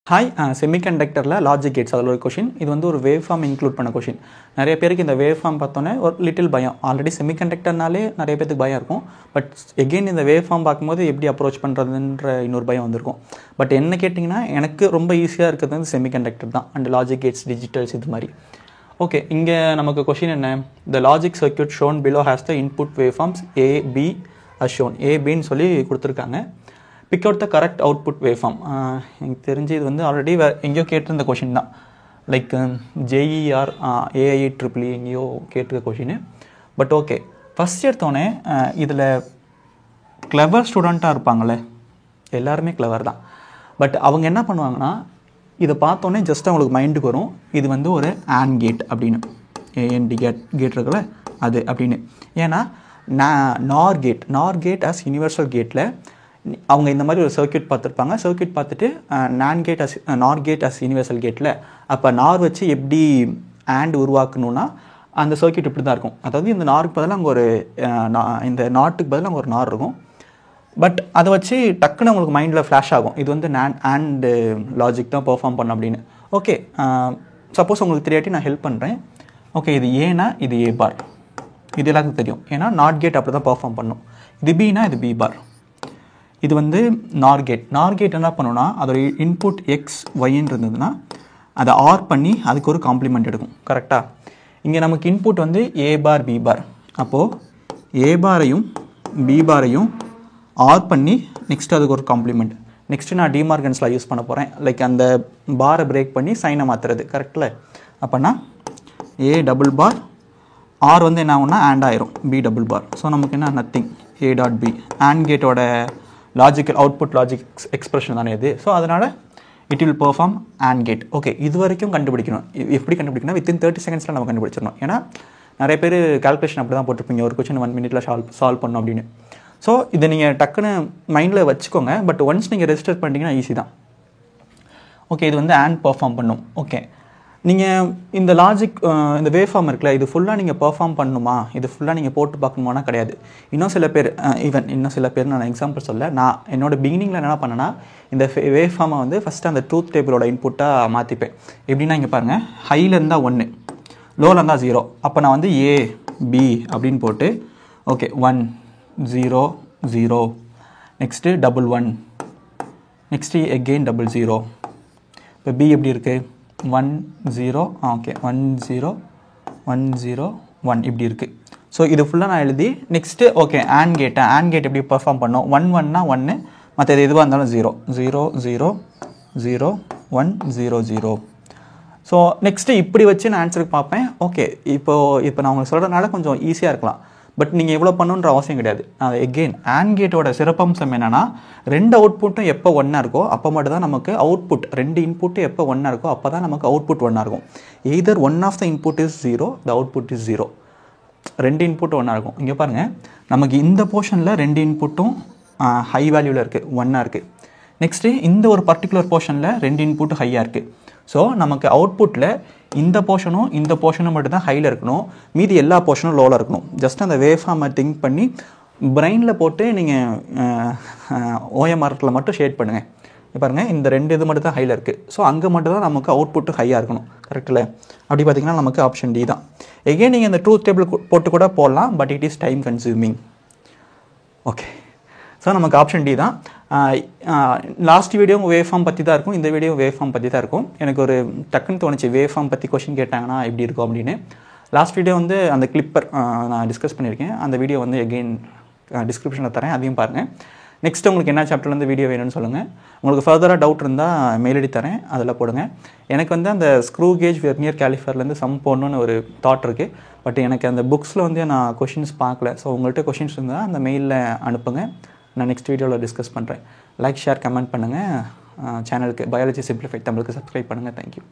Hi செமிகண்டக்டரில் logic Gates அதில் ஒரு question. இது வந்து ஒரு வேவ் ஃபார்ம் இன்க்ளூட் பண்ண கொஷின். நிறைய பேருக்கு இந்த வேவ் ஃபார்ம் பார்த்தோன்னே ஒரு லிட்டில் பயம். ஆல்ரெடி செமிகண்டக்டர்னாலே நிறைய பேருக்கு பயம் இருக்கும். பட் எகெயின் இந்த வேவ் ஃபார்ம் பார்க்கும்போது எப்படி அப்ரோச் பண்ணுறதுன்ற இன்னொரு பயம் வந்திருக்கும். பட் என்ன கேட்டிங்கன்னா எனக்கு ரொம்ப ஈஸியாக இருக்கிறது வந்து செமிகண்டக்டர் தான் அண்ட் லாஜிக் கேட்ஸ் டிஜிட்டல்ஸ் இது மாதிரி. ஓகே, இங்கே நமக்கு கொஷின் என்ன? The logic circuit shown below has the input wave forms A B as shown. ஏபின்னு சொல்லி கொடுத்துருக்காங்க. Pick out the correct output wave form. எனக்கு தெரிஞ்சு இது வந்து ஆல்ரெடி எங்கேயோ கேட்டிருந்த கொஷின் தான். லைக் ஜேஇஆர் ஏஐஇஇஇ எங்கேயோ கேட்டிருக்க கொஷின். பட் ஓகே, ஃபஸ்ட் எடுத்தோடனே இதில் கிளவர் ஸ்டூடெண்ட்டாக இருப்பாங்களே, எல்லாருமே கிளவர் தான். பட் அவங்க என்ன பண்ணுவாங்கன்னா, இதை பார்த்தோன்னே ஜஸ்ட் அவங்களுக்கு மைண்டுக்கு வரும் இது வந்து ஒரு ஆண்ட் கேட் அப்படின்னு. ஏஎன்டி கேட் இருக்குல்ல அது அப்படின்னு. ஏன்னா நார் கேட் ஆஸ் யூனிவர்சல் கேட்டில் அவங்க இந்த மாதிரி ஒரு சர்க்யூட் பார்த்துருப்பாங்க. சர்க்யூட் பார்த்துட்டு நார் கேட் அஸ் யூனிவர்சல் கேட்டில் அப்போ நார் வச்சு எப்படி ஆண்ட் உருவாக்கணும்னா அந்த சர்க்யூட் இப்படி தான் இருக்கும். அதாவது இந்த நாருக்கு பதிலாக அங்கே ஒரு இந்த நாட்டுக்கு பதிலாக அங்கே ஒரு நார் இருக்கும். பட் அதை வச்சு டக்குன்னு உங்களுக்கு மைண்டில் ஃப்ளாஷ் ஆகும் இது வந்து ஆண்ட் லாஜிக் தான் பெர்ஃபார்ம் பண்ண அப்படின்னு. ஓகே, சப்போஸ் உங்களுக்கு தெரியாட்டி நான் ஹெல்ப் பண்ணுறேன். ஓகே, இது ஏனா இது ஏ பார், இது எல்லாத்துக்கும் தெரியும். ஏன்னா நாட் கேட் அப்படி தான் பெர்ஃபார்ம் பண்ணும். இது பினா இது பி பார். இது வந்து நார் கேட் என்ன பண்ணுன்னா அதோட இன்புட் எக்ஸ் ஒய்ன்னு இருந்ததுன்னா அதை ஆர் பண்ணி அதுக்கு ஒரு காம்ப்ளிமெண்ட் எடுக்கும். கரெக்டாக? இங்கே நமக்கு இன்புட் வந்து ஏ பார் பி பார். அப்போது ஏ பாரையும் பி பாரையும் ஆர் பண்ணி நெக்ஸ்ட் அதுக்கு ஒரு காம்ப்ளிமெண்ட். நெக்ஸ்ட்டு நான் டிமார்கன்ஸில் யூஸ் பண்ண போகிறேன். லைக் அந்த பாரை பிரேக் பண்ணி சைனை மாற்றுறது. கரெக்டில்? அப்போனா ஏ டபுள் பார் ஆர் வந்து என்ன ஆகும்னா ஆண்ட் ஆயிரும் பி டபுள் பார். ஸோ நமக்கு என்ன nothing A dot B. AND கேட்டோட லாஜிக்கல் அவுட்புட் லாஜிக் எக்ஸ்பிரஷன் தானே இது. ஸோ அதனால் it will perform AND gate. Okay, இது வரைக்கும் கண்டுபிடிக்கணும். எப்படி கண்டுபிடிக்கணும்? வித்தின் 30 செகண்ட்ஸில் நம்ம கண்டுபிடிச்சிடணும். ஏன்னா நிறைய பேர் கால்குலேஷன் அப்படி தான் போட்டிருப்பீங்க, ஒரு கொஸ்டின் 1 மினிட்ல சால்வ் பண்ணணும் அப்படின்னு. ஸோ இதை நீங்கள் டக்குன்னு மைண்டில் வச்சுக்கோங்க. பட் ஒன்ஸ் நீங்கள் ரெஜிஸ்டர் பண்ணிட்டீங்கன்னா ஈஸி தான். ஓகே, இது வந்து ஆண்ட் பெர்ஃபார்ம் பண்ணும். ஓகே, நீங்கள் இந்த லாஜிக் இந்த வேவ் ஃபார்ம் இருக்குல்ல, இது ஃபுல்லாக நீங்கள் பெர்ஃபார்ம் பண்ணணுமா, இது ஃபுல்லாக நீங்கள் போட்டு பார்க்கணுமானா கிடையாது. இன்னும் சில பேர் நான் எக்ஸாம்பிள் சொல்ல, நான் என்னோட பிகினிங்கில் என்ன பண்ணேன்னா இந்த வேவ் ஃபார்மை வந்து ஃபஸ்ட்டு அந்த ட்ரூத் டேபிளோட இன்புட்டாக மாற்றிப்பேன். எப்படின்னா இங்கே பாருங்கள், ஹையில் இருந்தால் 1, லோவில் இருந்தால் 0. அப்போ நான் வந்து ஏ பி அப்படின்னு போட்டு ஓகே 1 0 0 நெக்ஸ்ட்டு 1 1 நெக்ஸ்ட்டு எகெயின் 0 இப்போ பி எப்படி இருக்குது 1 0 ஓகே 1 0 1 0 1 இப்படி இருக்குது. ஸோ இது ஃபுல்லாக நான் எழுதி நெக்ஸ்ட்டு ஓகே ஆண்ட் கேட் எப்படி பெர்ஃபார்ம் பண்ணோம். 1 1னா 1, மற்ற இது எதுவாக இருந்தாலும் 0 0 0 0 1 0 0. ஸோ நெக்ஸ்ட்டு இப்படி வச்சு நான் ஆன்சருக்கு பார்ப்பேன். ஓகே, இப்போ நான் உங்களுக்கு சொல்கிறதுனால கொஞ்சம் ஈஸியாக இருக்கலாம். பட் நீங்கள் எவ்வளோ பண்ணணுன்ற அவசியம் கிடையாது. எகெயின் ஆண்ட் கேட்டோட சிறப்பம்சம் என்னென்னா, 2 அவுட்புட்டும் எப்போ ஒன்றா இருக்கோ அப்போ மட்டும் தான் நமக்கு அவுட்புட், 2 இன்புட்டு எப்போ ஒன்றா இருக்கோ அப்போ தான் நமக்கு அவுட்புட் ஒன்றா இருக்கும். Either one of the input is 0, the output is 0. 2 input ஒன்றா இருக்கும். இங்கே பாருங்கள், நமக்கு இந்த போர்ஷனில் 2 இன்புட்டும் ஹை வேல்யூவில் இருக்குது, ஒன்றா இருக்குது. நெக்ஸ்ட்டு இந்த ஒரு பர்டிகுலர் போர்ஷனில் 2 இன்புட்டும் ஹையாக இருக்குது. ஸோ நமக்கு அவுட்புட்டில் இந்த போர்ஷனும் மட்டும் தான் ஹையில் இருக்கணும், மீதி எல்லா போர்ஷனும் லோவில் இருக்கணும். ஜஸ்ட் அந்த வேவ் ஃபார்மை திங்க் பண்ணி பிரெயினில் போட்டு நீங்கள் ஓஎம்ஆர்கில் மட்டும் ஷேட் பண்ணுங்கள். பாருங்கள், இந்த 2 இது மட்டும் தான் ஹையில் இருக்குது. ஸோ அங்கே மட்டும் தான் நமக்கு அவுட்புட்டு ஹையாக இருக்கணும். கரெக்டில்? அப்படி பார்த்திங்கன்னா நமக்கு ஆப்ஷன் டி தான். எகெயின் நீங்கள் இந்த ட்ரூத் டேபிள் போட்டு கூட போடலாம், but it is time consuming. Okay, so நமக்கு ஆப்ஷன் டி தான். லாஸ்ட் வீடியோ வேவ் ஃபார்ம் பற்றி தான் இருக்கும், இந்த வீடியோ வேவ் ஃபார்ம் பற்றி தான் இருக்கும். எனக்கு ஒரு டக்குன்னு தோணுச்சு வேவ் ஃபார்ம் பற்றி கொஷின் கேட்டாங்கன்னா எப்படி இருக்கும் அப்படின்னு. லாஸ்ட் வீடியோ வந்து அந்த கிளிப்பர் நான் டிஸ்கஸ் பண்ணியிருக்கேன். அந்த வீடியோ வந்து எகெயின் டிஸ்கிரிப்ஷனில் தரேன், அதையும் பாருங்கள். நெக்ஸ்ட் உங்களுக்கு என்ன சாப்டர்லேருந்து வீடியோ வேணும்னு சொல்லுங்கள். உங்களுக்கு ஃபர்தராக டவுட் இருந்தால் மெயில் ஐடி தரேன், அதில் போடுங்க. எனக்கு வந்து அந்த ஸ்க்ரூ கேஜ் வெர்னியர் கேலிஃபர்லேருந்து சம் போடணுன்னு ஒரு தாட் இருக்குது. பட் எனக்கு அந்த புக்ஸில் வந்து நான் கொஷின்ஸ் பார்க்கல. ஸோ உங்கள்கிட்ட கொஷின்ஸ் இருந்தால் அந்த மெயிலில் அனுப்புங்க, நான் நெக்ஸ்ட் வீடியோவில் டிஸ்கஸ் பண்ணுறேன். லைக் ஷேர் கமெண்ட் பண்ணுங்கள். சேனலுக்கு பயாலஜி சிம்பிளிஃபைட் தமிழுக்கு சப்ஸ்கிரைப் பண்ணுங்கள். தேங்க்யூ.